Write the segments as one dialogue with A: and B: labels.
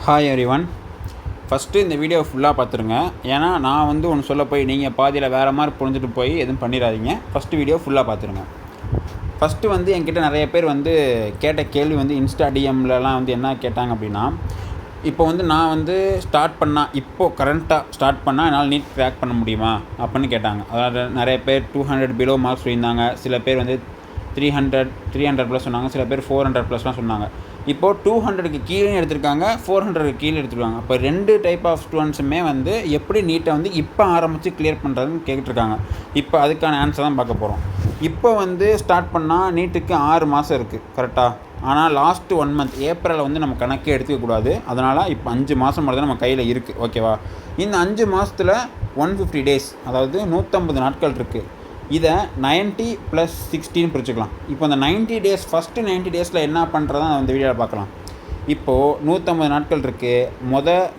A: Hi everyone. First இந்த video ஃபுல்லாக பார்த்துருங்க. ஏன்னா நான் ஒன்று சொல்ல போய் நீங்கள் பாதியில் வேறு மாதிரி புரிஞ்சுட்டு போய் எதுவும் பண்ணிடாதீங்க. ஃபஸ்ட்டு வீடியோ ஃபுல்லாக பார்த்துருங்க. ஃபஸ்ட்டு என்கிட்ட நிறைய பேர் கேட்ட கேள்வி இன்ஸ்டா டிஎம்லலாம் என்ன கேட்டாங்க அப்படின்னா, இப்போ நான் ஸ்டார்ட் பண்ணால் கரண்ட்டாக ஸ்டார்ட் பண்ணால் என்னால் நீட் க்ராக் பண்ண முடியுமா அப்படின்னு கேட்டாங்க. அதாவது நிறைய பேர் 200 பிலோ மார்க்ஸ் சொல்லியிருந்தாங்க. சில பேர் 300 ப்ளஸ் சொன்னாங்க. சில பேர் 400 ப்ளஸ்லாம் சொன்னாங்க. இப்போது 200க்கு கீழே எடுத்திருக்காங்க, 400க்கு கீழே எடுத்துருக்காங்க. அப்போ 2 டைப் ஆஃப் ஸ்டூடெண்ட்ஸுமே எப்படி நீட்டை இப்போ ஆரம்பித்து கிளியர் பண்ணுறதுன்னு கேட்டுருக்காங்க. இப்போ அதுக்கான ஆன்சர் தான் பார்க்க போகிறோம். இப்போ ஸ்டார்ட் பண்ணால் நீட்டுக்கு 6 மாதம் இருக்குது கரெக்டாக. ஆனால் லாஸ்ட்டு 1 மந்த் ஏப்ரலில் நம்ம கணக்கே எடுத்துக்கக்கூடாது. அதனால் இப்போ 5 மாதம் மட்டும் தான் நம்ம கையில் இருக்குது. ஓகேவா? இந்த 5 மாதத்தில் 150 டேஸ், அதாவது 150 நாட்கள் இருக்குது. இதை 90 + 16 பிரிச்சுக்கலாம். இப்போ அந்த 90 டேஸ், ஃபஸ்ட்டு 90 டேஸில் என்ன பண்ணுறதான் அந்த வீடியோவில் பார்க்கலாம். இப்போது 150 நாட்கள் இருக்குது.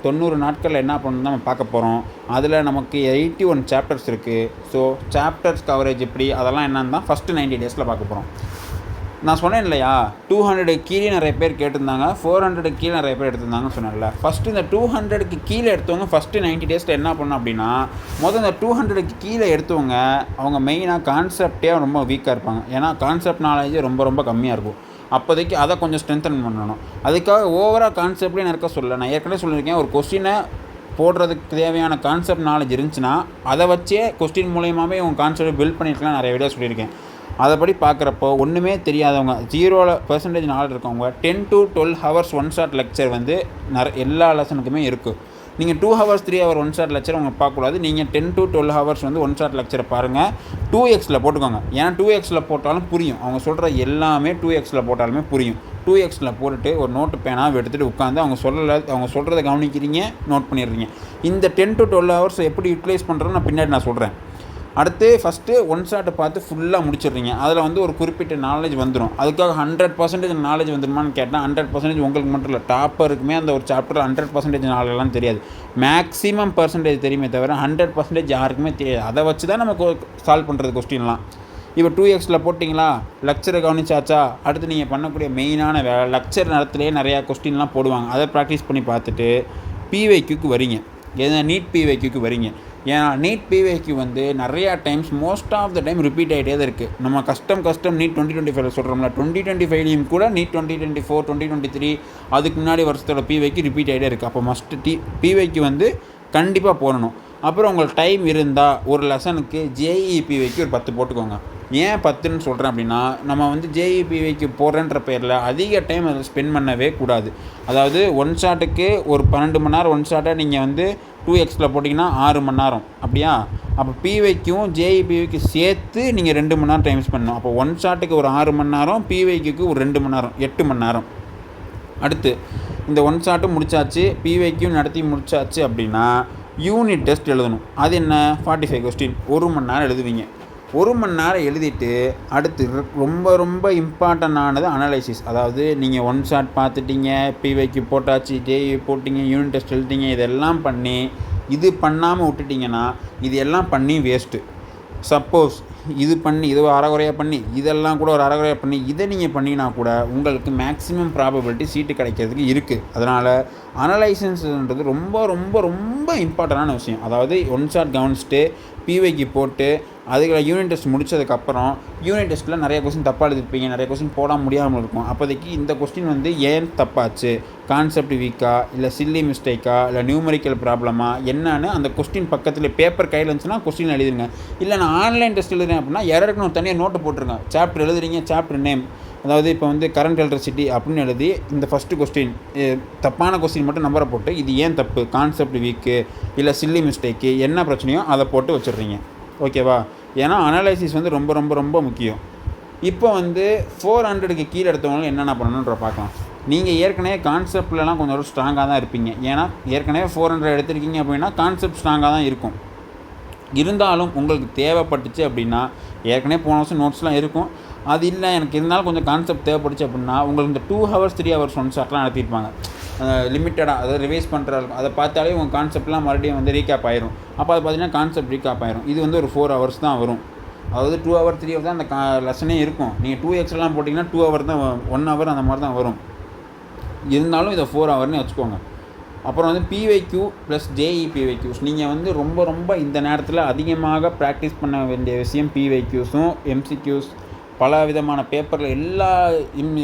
A: 90 நாட்களில் என்ன பண்ணணும் நம்ம பார்க்க போகிறோம். அதில் நமக்கு 81 சாப்டர்ஸ் இருக்குது. ஸோ சாப்டர்ஸ் கவரேஜ் எப்படி, அதெல்லாம் என்னன்னு தான் ஃபஸ்ட்டு 90 டேஸில் பார்க்க போகிறோம். நான் சொன்னேன் இல்லையா, 200 கீழே நிறைய பேர் கேட்டிருந்தாங்க, 400 கீழே நிறைய பேர் எடுத்திருந்தாங்கன்னு சொன்னேன்ல. ஃபஸ்ட்டு இந்த 200க்கு கீழே எடுத்தவங்க ஃபஸ்ட்டு 90 டேஸில் என்ன பண்ணணும் அப்படின்னா, இந்த 200க்கு கீழே எடுத்தவங்க அவங்க மெயினாக கான்செப்டே ரொம்ப வீக்காக இருப்பாங்க. ஏன்னா கான்செப்ட் நாலேஜ் ரொம்ப கம்மியாக இருக்கும். அப்போதைக்கு அதை கொஞ்சம் ஸ்ட்ரென்தன் பண்ணணும். அதுக்காக ஓவராக கான்செப்ட்லேயே இருக்க சொல்லலை. நான் ஏற்கனவே சொல்லியிருக்கேன், ஒரு கொஸ்டினை போடுறதுக்கு தேவையான கான்செப்ட் நாலேஜ் இருந்துச்சுன்னா அதை வச்சே கொஸ்டின் மூலயமாவே உங்கள் கான்செப்டை பில்ட் பண்ணியிருக்கலாம். நிறைய வீடியோ சொல்லியிருக்கேன். அதைப்படி பார்க்குறப்போ ஒன்றுமே தெரியாதவங்க, 0% நாலேஜ் இருக்கவங்க 10 to 12 hours one shot lecture எல்லா லெசனுக்குமே இருக்குது. நீங்கள் 2 hours 3 hour one shot lecture அவங்க பார்க்கக்கூடாது. நீங்கள் 10 to 12 ஹவர்ஸ் ஒன் ஷாட் லெக்சரை பாருங்கள். 2xல் போட்டுக்கோங்க. ஏன்னா 2xல் போட்டாலும் புரியும். அவங்க சொல்கிற எல்லாமே 2xல் போட்டாலுமே புரியும். 2xல் போட்டுட்டு ஒரு நோட்டு பேனாக எடுத்துகிட்டு உட்காந்து அவங்க சொல்கிறத கவனிக்கிறீங்க, நோட் பண்ணிடுறீங்க. இந்த 10 to 12 ஹவர்ஸ் எப்படி யூட்டிலைஸ் பண்ணுறோன்னு நான் சொல்கிறேன். அடுத்து ஃபஸ்ட்டு ஒன் ஷாட்டை பார்த்து ஃபுல்லாக முடிச்சிடுறீங்க. அதில் ஒரு குறிப்பிட்ட நாலேஜ் வந்துடும். அதுக்காக 100% நாலேஜ் வந்துடுமான்னு கேட்டால் 100% உங்களுக்கு மட்டும் இல்லை, டாப்பருக்குமே அந்த ஒரு சாப்டரில் 100% நாலேஜெலாம் தெரியாது. மேக்ஸிமம் பர்சன்டேஜ் தெரியுமே தவிர 100% யாருக்குமே தெரியாது. அதை வச்சு தான் நமக்கு சால்வ் பண்ணுறது கொஸ்டின்லாம். இப்போ 2xல் போட்டிங்களா, லெக்சரை கவனிச்சாச்சா, அடுத்து நீங்கள் பண்ணக்கூடிய மெயினான வேலை லெக்சர் நேரத்துலேயே நிறையா கொஸ்டின்லாம் போடுவாங்க. அதை ப்ராக்டிஸ் பண்ணி பார்த்துட்டு பிவைக்யூக்கு வரீங்க. நீட் பிவைக்யூக்கு வரீங்க. ஏன்னா நீட் பிவைக்யூ நிறையா times, most of the time repeat ஆகிட்டே தான் இருக்குது. நம்ம கஷ்டம் நீட் 2025 சொல்கிறோம்ல, 2025லையும் கூட நீட் 2024, 2023 அதுக்கு முன்னாடி வருஷத்தோட பிவைக்யூ ரிப்பீட் ஆகிட்டே இருக்குது. அப்போ மஸ்ட்டு பிவைக்யூ கண்டிப்பாக போடணும். அப்புறம் உங்களுக்கு டைம் இருந்தால் ஒரு லெசனுக்கு ஜேஇஇ பிவைக்யூ ஒரு 10 போட்டுக்கோங்க. ஏன் 10ன்னு சொல்கிறேன் அப்படின்னா, நம்ம ஜேஇஇ பிவைக்யூ போடுறேன்ற பேரில் அதிக டைம் அதில் ஸ்பெண்ட் பண்ணவே கூடாது. அதாவது ஒன் ஷாட்டுக்கு ஒரு 12 மணி நேரம் ஒன் ஷாட்டை நீங்கள் 2xல் போட்டிங்கன்னா 6 மணி நேரம் அப்படியா. அப்போ பிவைக்கும் ஜேஇஇ பிவைக்கு சேர்த்து நீங்கள் 2 மணி நேரம் டைம் ஸ்பெண்ட் பண்ணணும். அப்போ ஒன் ஷாட்டுக்கு ஒரு 6 மணி நேரம், பிவைக்கு ஒரு 2 மணி நேரம், 8 மணி நேரம். அடுத்து இந்த ஒன் ஷாட்டும் முடிச்சாச்சு, பிவைக்கும் நடத்தி முடிச்சாச்சு அப்படின்னா யூனிட் டெஸ்ட் எழுதணும். அது என்ன, 45 கொஸ்டின் 1 மணி நேரம் எழுதுவீங்க. 1 மணி நேரம் எழுதிட்டு அடுத்து ரொம்ப இம்பார்ட்டண்டானது அனலைசிஸ். அதாவது நீங்கள் ஒன் ஷாட் பார்த்துட்டீங்க, பிவைக்கு போட்டாச்சு, ஜேஇ போட்டிங்க, யூனிட் டெஸ்ட் எழுதிட்டீங்க, இதெல்லாம் பண்ணி இது பண்ணாமல் விட்டுட்டிங்கன்னா இது எல்லாம் பண்ணி வேஸ்ட்டு. சப்போஸ் இது அரைகுறையாக பண்ணி இதெல்லாம் கூட ஒரு அரைகுறையாக பண்ணி இதை நீங்கள் பண்ணிங்கன்னா கூட உங்களுக்கு மேக்ஸிமம் ப்ராபபிலிட்டி சீட்டு கிடைக்கிறதுக்கு இருக்குது. அதனால் அனலைசிஸ்ன்றது ரொம்ப இம்பார்ட்டண்டான விஷயம். அதாவது ஒன் ஷாட் கவனிச்சுட்டு பிவைக்கு போட்டு அதுக்கு யூனிட் டெஸ்ட் முடிச்சதுக்கப்புறம் யூனிட் டெஸ்ட்டில் நிறைய கொஸ்டின் தப்பாக எழுதிருப்பீங்க, நிறைய கொஸ்டின் போட முடியாமல் இருக்கும். அப்போதைக்கு இந்த கொஸ்டின் ஏன் தப்பாச்சு, கான்செப்ட் வீக்கா, இல்லை சில்லி மிஸ்டேக்கா, இல்லை நியூமரிக்கல் ப்ராப்ளமா என்னன்னு அந்த கொஸ்டின் பக்கத்தில் பேப்பர் கையில் இருந்துச்சுன்னா கொஸ்டின் எழுதிருங்க. இல்லை நான் ஆன்லைன் டெஸ்ட் எழுதுறேன் அப்படின்னா யாருக்குன்னு ஒரு தனியாக நோட்டு போட்டுருங்க. சாப்டர் எழுதுறீங்க, சாப்டர் நேம், அதாவது இப்போ கரண்ட் எலக்ட்ரிசிட்டி அப்படின்னு எழுதி இந்த ஃபஸ்ட்டு கொஸ்டின் தப்பான கொஸ்டின் மட்டும் நம்பரை போட்டு இது ஏன் தப்பு, கான்செப்ட் வீக்கு, இல்லை சில்லி மிஸ்டேக்கு, என்ன பிரச்சனையோ அதை போட்டு வச்சிடுறீங்க. ஓகேவா? ஏன்னா அனலைசிஸ் ரொம்ப முக்கியம். இப்போ 400க்கு கீழே எடுத்தவங்களும் என்னென்ன பண்ணணுன்ற பார்க்கலாம். நீங்கள் ஏற்கனவே கான்செப்ட்லலாம் கொஞ்சம் ஸ்ட்ராங்காக தான் இருப்பீங்க. ஏன்னா ஏற்கனவே 400 எடுத்திருக்கீங்க அப்படின்னா கான்செப்ட் ஸ்ட்ராங்காக தான் இருக்கும். இருந்தாலும் உங்களுக்கு தேவைப்பட்டுச்சு அப்படின்னா, ஏற்கனவே போன வருஷம் நோட்ஸ்லாம் இருக்கும், அது இல்லை எனக்கு இருந்தாலும் கொஞ்சம் கான்செப்ட் தேவைப்பட்டுச்சு அப்படின்னா உங்களுக்கு இந்த 2 ஹவர்ஸ் 3 ஹவர்ஸ் ஒன் ஷாட்லாம் நடத்தியிருப்பாங்க லிமிட்டடாக. அதை ரிவைஸ் பண்ணுறாங்க. அதை பார்த்தாலே உங்கள் கான்செப்ட்லாம் மறுபடியும் ரீகேப் ஆயிரும். அப்போ அது பார்த்தீங்கன்னா கான்செப்ட் ரீகேப் ஆயிரும். இது ஒரு 4 ஹவர்ஸ் தான் வரும். அதாவது 2 ஹவர் 3 ஹவர் தான் அந்த லெசனே இருக்கும். நீங்கள் 2xலாம் போட்டிங்கன்னா 2 ஹவர் தான், 1 ஹவர் அந்த மாதிரி தான் வரும். இருந்தாலும் இதை 4 ஹவர்னு வச்சுக்கோங்க. அப்புறம் வந்து பிவைக்யூ ப்ளஸ் ஜேஇ பிவைக்யூஸ். நீங்கள் வந்து ரொம்ப ரொம்ப இந்த நேரத்தில் அதிகமாக ப்ராக்டிஸ் பண்ண வேண்டிய விஷயம் பிவைக்யூஸும் எம்சிக்யூஸ். பல விதமான பேப்பரில்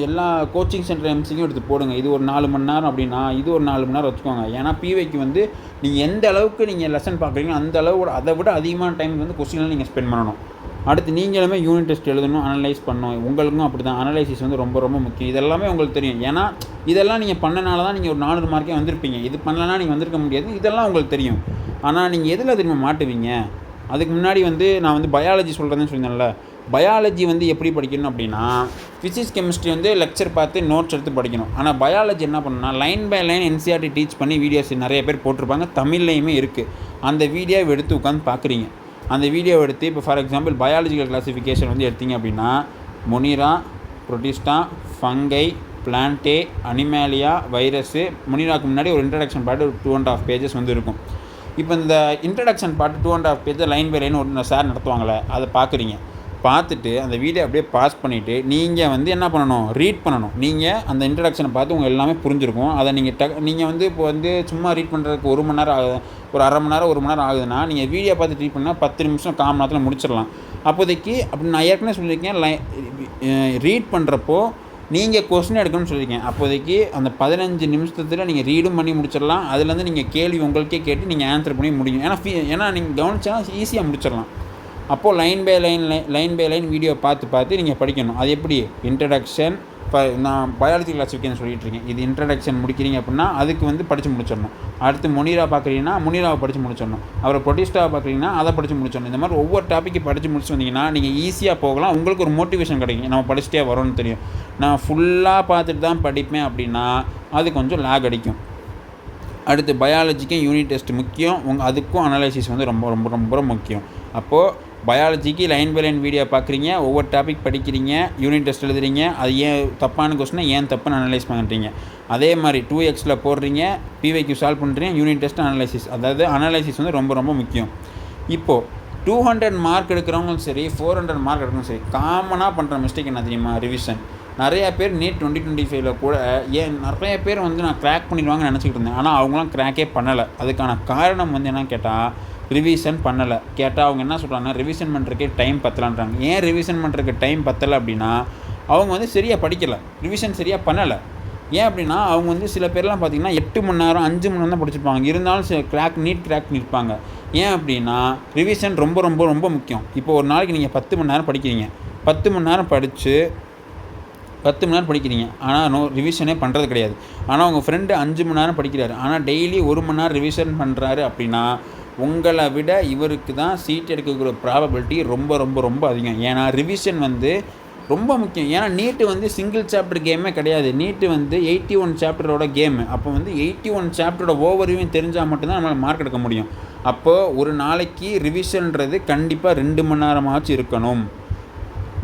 A: எல்லா கோச்சிங் சென்டர் எம்சிக்கும் எடுத்து போடுங்க. இது ஒரு 4 மணி நேரம் அப்படின்னா இது ஒரு 4 மணி நேரம் வச்சுக்கோங்க. ஏன்னா பிவைக்கு வந்து நீங்கள் எந்த அளவுக்கு நீங்கள் லெசன் பார்க்குறீங்களோ அந்த அளவு அதை விட அதிகமான டைம் வந்து கொஸ்டினில் நீங்கள் ஸ்பெண்ட் பண்ணணும். அடுத்து நீங்களுமே யூனிட் டெஸ்ட் எழுதணும், அனலைஸ் பண்ணணும். உங்களுக்கும் அப்படி தான் அனலைசிஸ் வந்து ரொம்ப ரொம்ப முக்கியம். இதெல்லாமே உங்களுக்கு தெரியும். ஏன்னா இதெல்லாம் நீங்கள் பண்ணனால தான் நீங்கள் ஒரு 400 மார்க்கே வந்திருப்பீங்க. இது பண்ணலன்னா நீங்கள் வந்திருக்க முடியாது. இதெல்லாம் உங்களுக்கு தெரியும். ஆனால் நீங்கள் எதில் திரும்ப மாட்டுவீங்க? அதுக்கு முன்னாடி வந்து நான் வந்து பயாலஜி சொல்கிறேன்னு சொல்லியிருந்தேன்ல. பயாலஜி வந்து எப்படி படிக்கணும் அப்படின்னா, ஃபிசிக்ஸ் கெமிஸ்ட்ரி வந்து லெக்சர் பார்த்து நோட்ஸ் எடுத்து படிக்கணும். ஆனால் பயாலஜி என்ன பண்ணணும்னா line by line NCERT teach பண்ணி வீடியோஸ் நிறைய பேர் போட்டிருப்பாங்க. தமிழ்லையுமே இருக்குது. அந்த வீடியோவை எடுத்து உட்காந்து பார்க்குறீங்க. அந்த வீடியோவை எடுத்து இப்போ ஃபார் எக்ஸாம்பிள் பயாலஜிக்கல் கிளாஸிஃபிகேஷன் வந்து எடுத்தீங்க அப்படின்னா Monera, Protista, Fungi, Plantae, Animalia, virus. மொனிராக்கு முன்னாடி ஒரு இன்ட்ரடக்ஷன் பார்ட் ஒரு 2.5 பேஜஸ் வந்து இருக்கும். இப்போ இந்த introduction part 2.5 page line by line ஒரு சார் நடத்துவாங்களே, அதை பார்க்குறீங்க. பார்த்துட்டு அந்த வீடியோ அப்படியே பாஸ் பண்ணிவிட்டு நீங்கள் வந்து என்ன பண்ணணும், ரீட் பண்ணணும். நீங்கள் அந்த இன்ட்ரடக்ஷனை பார்த்து உங்களுக்கு எல்லாமே புரிஞ்சிருக்கும். அதை நீங்கள் வந்து இப்போ வந்து சும்மா ரீட் பண்ணுறதுக்கு 1 மணி நேரம் ஆகுது, ஒரு அரை மணி நேரம் 1 மணி நேரம் ஆகுதுன்னா நீங்கள் வீடியோ பார்த்து ரீட் பண்ணால் 10 நிமிஷம் 1/4 மணி நேரத்தில் முடிச்சிடலாம். அப்போதைக்கு அப்படி நான் ஏற்கனவே சொல்லியிருக்கேன், ரீட் பண்ணுறப்போ நீங்கள் கொஸ்டின் எடுக்கணும்னு சொல்லியிருக்கேன். அப்போதைக்கு அந்த 15 நிமிஷத்தில் நீங்கள் ரீடும் பண்ணி முடிச்சிடலாம். அதுலேருந்து நீங்கள் கேள்வி உங்களுக்கே கேட்டு நீங்கள் ஆன்சர் பண்ணி முடியும். ஏன்னா நீங்கள் கவனிச்சா ஈஸியாக முடிச்சிடலாம். அப்போது லைன் பை லைன் வீடியோ பார்த்து நீங்கள் படிக்கணும். அது எப்படி? இன்ட்ரடக்ஷன். இப்போ நான் பயாலஜி கிளாஸிஃபிகேஷன் சொல்லிகிட்டு இருக்கேன். இது இன்ட்ரடக்ஷன் முடிக்கிறீங்க அப்படின்னா அதுக்கு வந்து படித்து முடிச்சிடணும். அடுத்து மொனிரா பார்க்குறீங்கன்னா மொனிராவை படித்து முடிச்சிடணும். அப்புறம் புரோட்டிஸ்டாவை பார்க்குறீங்கன்னா அதை படித்து முடிச்சிடணும். இந்த மாதிரி ஒவ்வொரு டாப்பிக்கு படித்து முடிச்சு வந்தீங்கன்னா நீங்கள் ஈஸியாக போகலாம். உங்களுக்கு ஒரு மோட்டிவேஷன் கிடைக்கும். நம்ம படிச்சுட்டே வரோன்னு தெரியும். நான் ஃபுல்லாக பார்த்துட்டு தான் படிப்பேன் அப்படின்னா அது கொஞ்சம் லேக் அடிக்கும். அடுத்து பயாலஜிக்கும் யூனிட் டெஸ்ட் முக்கியம். அதுக்கும் அனலைசிஸ் வந்து ரொம்ப ரொம்ப ரொம்ப முக்கியம். அப்போது பயாலஜிக்கு லைன் பை லைன் வீடியோ பார்க்குறீங்க, ஒவ்வொரு டாபிக் படிக்கிறீங்க, யூனிட் டெஸ்ட் எழுதுறீங்க. அது ஏன் தப்பான கொஸ்டினை ஏன் தப்புன்னு அனலைஸ் பண்ணுறீங்க. அதே மாதிரி 2x'ல போடுறீங்க, பிவைக்கு சால்வ் பண்ணுறீங்க, யூனிட் டெஸ்ட் அனலைசிஸ். அதாவது அனலைசிஸ் வந்து ரொம்ப ரொம்ப முக்கியம். இப்போது 200 மார்க் எடுக்கிறவங்களும் சரி, 400 மார்க் எடுக்கிறவங்களும் சரி, காமனாக பண்ணுற மிஸ்டேக் என்ன தெரியுமா? ரிவிஷன். நிறையா பேர் நீட் 2025ல் கூட நிறைய பேர் வந்து நான் கிராக் பண்ணிடுவாங்கன்னு நினச்சிக்கிட்டு இருந்தேன். ஆனால் அவங்களாம் கிராக்கே பண்ணலை. அதுக்கான காரணம் வந்து என்னன்னு கேட்டால் ரிவிஷன் பண்ணலை. கேட்டால் அவங்க என்ன சொல்கிறாங்கன்னா ரிவிஷன் பண்ணுறதுக்கே டைம் பத்தலான்றாங்க. ஏன் ரிவிஷன் பண்ணுறதுக்கு டைம் பத்தலை அப்படின்னா அவங்க வந்து சரியாக படிக்கலை, ரிவிஷன் சரியாக பண்ணலை. ஏன் அப்படின்னா அவங்க வந்து சில பேர்லாம் பார்த்திங்கன்னா 8 மணி நேரம் 5 மணி நேரம் தான் படிச்சிருப்பாங்க. இருந்தாலும் நீட் கிராக் பண்ணியிருப்பாங்க. ஏன் அப்படின்னா ரிவிஷன் ரொம்ப ரொம்ப ரொம்ப முக்கியம். இப்போ ஒரு நாளைக்கு நீங்கள் 10 மணி நேரம் படிக்கிறீங்க. 10 மணி நேரம் படித்து 10 மணி நேரம் படிக்கிறீங்க. ஆனால் ரிவிஷனே பண்ணுறது கிடையாது. ஆனால் உங்கள் ஃப்ரெண்டு 5 மணி நேரம் படிக்கிறாரு. ஆனால் டெய்லி 1 மணி நேரம் ரிவிஷன் பண்ணுறாரு அப்படின்னா உங்களை விட இவருக்கு தான் சீட் எடுக்கக்கூடிய ப்ராபபிலிட்டி ரொம்ப ரொம்ப ரொம்ப அதிகம். ஏன்னா ரிவிஷன் வந்து ரொம்ப முக்கியம். ஏன்னா நீட்டு வந்து சிங்கிள் சாப்டர் கேமே கிடையாது. நீட்டு வந்து 81 சாப்டரோட கேமு. அப்போ வந்து 81 சாப்டரோட ஓவர்வியூ தெரிஞ்சால் மட்டும்தான் நம்மளால் மார்க் எடுக்க முடியும். அப்போது ஒரு நாளைக்கு ரிவிஷன்றது கண்டிப்பாக 2 மணி நேரமாச்சும் இருக்கணும்.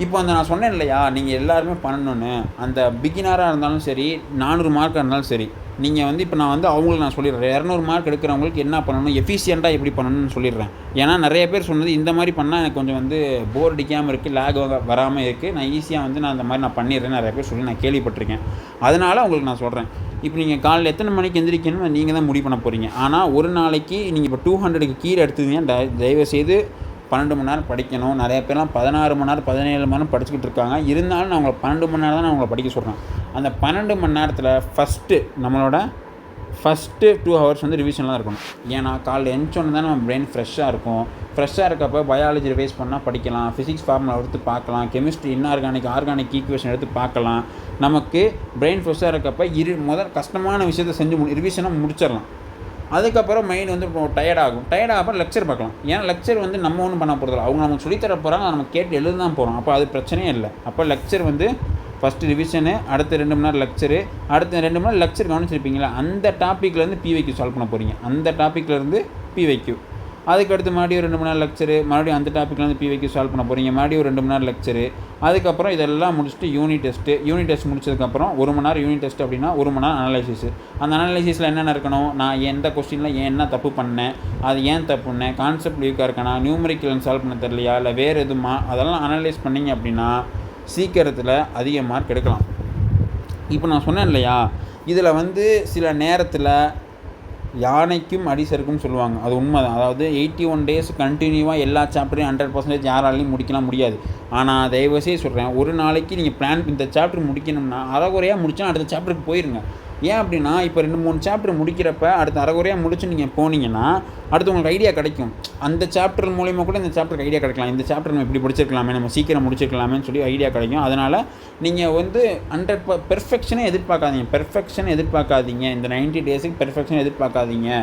A: இப்போ அந்த நான் சொன்னேன் இல்லையா, நீங்கள் எல்லாருமே பண்ணணுன்னு. அந்த பிகினராக இருந்தாலும் சரி, 400 மார்க்காக இருந்தாலும் சரி, நீங்கள் வந்து இப்போ நான் வந்து அவங்களுக்கு நான் சொல்லிடுறேன். 200 மார்க் எடுக்கிறவங்களுக்கு என்ன பண்ணணும், எஃபிஷியண்ட்டாக எப்படி பண்ணணும்னு சொல்லிடுறேன். ஏன்னா நிறைய பேர் சொன்னது இந்த மாதிரி பண்ணால் எனக்கு கொஞ்சம் வந்து போர் அடிக்காமல் இருக்குது, லேக் வராமல் இருக்குது, நான் ஈஸியாக வந்து நான் அந்த மாதிரி நான் பண்ணிடுறேன் நிறைய பேர் சொல்லி நான் கேள்விப்பட்டிருக்கேன். அதனால் உங்களுக்கு நான் சொல்கிறேன். இப்போ நீங்கள் காலையில் எத்தனை மணிக்கு எந்திரிக்கணும்னு நீங்கள் தான் முடிவு பண்ண போகிறீங்க. ஆனால் ஒரு நாளைக்கு நீங்கள் இப்போ 200க்கு கீழே எடுத்துக்கிங்க, தயவுசெய்து 12 மணி நேரம் படிக்கணும். நிறைய பேர்லாம் 16 மணி நேரம் 17 மணி நேரம் படிச்சுக்கிட்டு இருக்காங்க. இருந்தாலும் நான் உங்களை 12 மணி நேரம் தான் நான் உங்களை படிக்க சொல்கிறேன். அந்த 12 மணி நேரத்தில் நம்மளோட ஃபஸ்ட்டு 2 ஹவர்ஸ் வந்து ரிவிஷனில் தான் இருக்கணும். ஏன்னா காலையில் எந்திரிச்சோன்னு தான் நம்ம பிரெயின் ஃப்ரெஷ்ஷாக இருக்கும். ஃப்ரெஷ்ஷாக இருக்கப்போ பயாலஜி ரிவைஸ் பண்ணால் படிக்கலாம், ஃபிசிக்ஸ் ஃபார்முலா எடுத்து பார்க்கலாம், கெமிஸ்ட்ரி ஆர்கானிக் ஈக்குவேஷன் எடுத்து பார்க்கலாம். நமக்கு பிரெயின் ஃப்ரெஷ்ஷாக இருக்கப்போ கஷ்டமான விஷயத்தை செஞ்சு ரிவிஷனை முடிச்சிடலாம். அதுக்கப்புறம் மைண்ட் வந்து டயர்டாகும். லெக்சர் பார்க்கலாம். ஏன்னா லெக்சர் வந்து நம்ம ஒன்றும் பண்ண போகிறதில்ல, அவங்க நமக்கு சொல்லித்தர போகிறாங்க, நம்ம கேட்டு எழுத தான் போகிறோம். அப்போ அது பிரச்சனையே இல்லை. அப்போ லெக்சர் வந்து ஃபஸ்ட்டு ரிவிஷனு, அடுத்த 2 மணி நேரம் லெக்சரு, அடுத்த 2 மணி நேரம் லெக்சர் கவனிச்சிருப்பீங்களா, அந்த டாப்பிக்லேருந்து பிவைக்யூ சால்வ் பண்ண போகிறீங்க. அந்த டாப்பிக்லேருந்து பிவைக்யூ. அதுக்கடுத்து மறுபடியும் 2 மணி நேரம் லெக்சரு, மறுபடியும் அந்த டாப்பிக்லேருந்து பிவைக்யூ சால்வ் பண்ண போகிறீங்க. மறுபடியும் 2 மணி நேரம் லெக்சரு. அதுக்கப்புறம் இதெல்லாம் முடிச்சுட்டு யூனிட் டெஸ்ட் முடிச்சதுக்கப்புறம் 1 மணி நேரம் யூனிட் டெஸ்ட் அப்படின்னா 1 மணி நேரம் அனலைசிஸ். அந்த அனலைசிஸில் என்னென்ன இருக்கணும், நான் எந்த கொஸ்டினில் என்ன தப்பு பண்ணேன், அது ஏன் தப்பு பண்ணேன், கான்செப்ட் வீக்காக இருக்கேனா, நியூமரிக்கல் சால்வ் பண்ண தெரியலையா, இல்லை வேறு எதுமா, அதெல்லாம் அனலைஸ் பண்ணிங்க அப்படின்னா சீக்கிரத்தில் அதிக மார்க் எடுக்கலாம். இப்போ நான் சொன்னேன் இல்லையா, இதில் வந்து சில நேரத்தில் யானைக்கும் அடி சறுக்கும்னு சொல்லுவாங்க. அது உண்மை தான். அதாவது 81 டேஸ் கண்டினியூவாக எல்லா சாப்டரையும் 100% யாராலையும் முடிக்கலாம் முடியாது. ஆனால் தயவுசெய்து சொல்கிறேன், ஒரு நாளைக்கு நீங்கள் பிளான் இந்த சாப்டர் முடிக்கணும்னா அரைகுறையாக முடிச்சா அடுத்த சாப்டருக்கு போயிருங்க. ஏன் அப்படின்னா, இப்போ 2-3 சாப்டர் முடிக்கிறப்ப அடுத்த அரைகுறையாக முடிச்சு நீங்கள் போனீங்கன்னா அடுத்து உங்களுக்கு ஐடியா கிடைக்கும். அந்த சாப்டர் மூலிமா கூட இந்த சாப்டருக்கு ஐடியா கிடைக்கலாம். இந்த சாப்டர் நம்ம இப்படி படிச்சிருக்கலாமே, நம்ம சீக்கிரம் முடிச்சிருக்கலாமேன்னு சொல்லி ஐடியா கிடைக்கும். அதனால் நீங்கள் வந்து 100 பெர்ஃபெக்ஷனே எதிர்பார்க்காதீங்க. இந்த 90 டேஸுக்கு பெர்ஃபெக்ஷன் எதிர்பார்க்காதீங்க.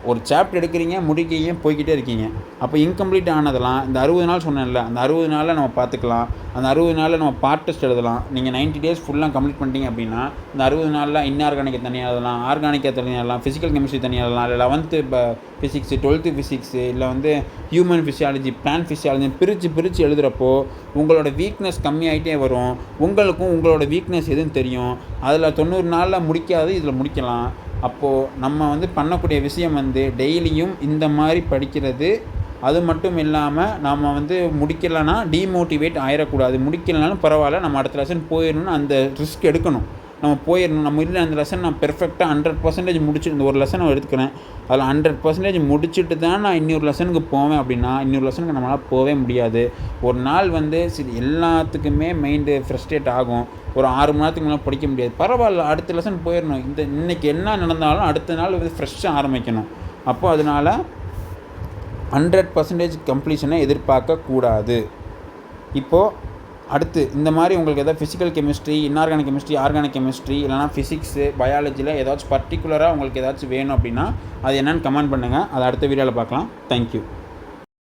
A: ஒரு சாப்டர் எடுக்கிறீங்க, முடிக்கிறீங்க, போய்கிட்டே இருக்கீங்க. அப்போ இன்கம்ப்ளீட் ஆனதெல்லாம் இந்த 60 நாள் சொன்னேன்ல, அந்த 60 நாளில் நம்ம பார்த்துக்கலாம். அந்த 60 நாளில் நம்ம பார்ட் டெஸ்ட் எழுதலாம். நீங்கள் 90 டேஸ் ஃபுல்லாக கம்ப்ளீட் பண்ணிட்டீங்க அப்படின்னா இந்த 60 நாளில் இன்ஆர்கானிக்கை தனியாக எழுதலாம், ஆர்கானிக்கை தனியாக எழுதலாம், ஃபிசிக்கல் கெமிஸ்ட்ரி தனியாக எழுதலாம், இல்லை 11th ஃபிசிக்ஸு, 12th ஃபிசிக்ஸு, இல்லை வந்து ஹியூமன் ஃபிசியாலஜி, பிளான்ட் ஃபிசியாலஜி பிரித்து எழுதுகிறப்போ உங்களோட வீக்னஸ் கம்மியாகிட்டே வரும். உங்களுக்கும் உங்களோட வீக்னஸ் எதுன்னு தெரியும். அதில் 90 நாளில் முடிக்காது, இதில் முடிக்கலாம். அப்போது நம்ம வந்து பண்ணக்கூடிய விஷயம் வந்து டெய்லியும் இந்த மாதிரி படிக்கிறது. அது மட்டும் இல்லாமல் நம்ம வந்து முடிக்கலைன்னா டீமோட்டிவேட் ஆகிடக்கூடாது. முடிக்கலைனாலும் பரவாயில்ல, நம்ம அடுத்த லெசன் போயிடணும்னு அந்த ரிஸ்க் எடுக்கணும். நம்ம போயிடணும். நம்ம இல்லை அந்த லெசன் நான் பெர்ஃபெக்டாக 100% முடிச்சு இந்த ஒரு லெசனை எடுத்துக்கிறேன், அதில் 100% முடிச்சுட்டு தான் நான் இன்னொரு லெசனுக்கு போவேன் அப்படின்னா இன்னொரு லெசனுக்கு நம்மளால் போகவே முடியாது. ஒரு நாள் வந்து சரி எல்லாத்துக்குமே மைண்டு ஃப்ரஸ்ட்ரேட் ஆகும். ஒரு 6 மணி நேரத்துக்கு மேலே படிக்க முடியாது. பரவாயில்ல, அடுத்த லெசன் போயிடணும். இன்றைக்கி என்ன நடந்தாலும் அடுத்த நாள் வந்து ஃப்ரெஷ்ஷாக ஆரம்பிக்கணும். அப்போது அதனால் 100% கம்ப்ளீஷனை எதிர்பார்க்கக்கூடாது. இப்போது அடுத்து இந்த மாதிரி உங்களுக்கு எதாவது physical chemistry, inorganic chemistry, organic chemistry, இல்லைனா ஃபிசிக்ஸு, பயாலஜியில் ஏதாச்சும் பர்டிகுலராக உங்களுக்கு ஏதாச்சும் வேணும் அப்படின்னா அது என்னென்னு கமெண்ட் பண்ணுங்கள். அதை அடுத்த வீடியோவில் பார்க்கலாம். தேங்க்யூ.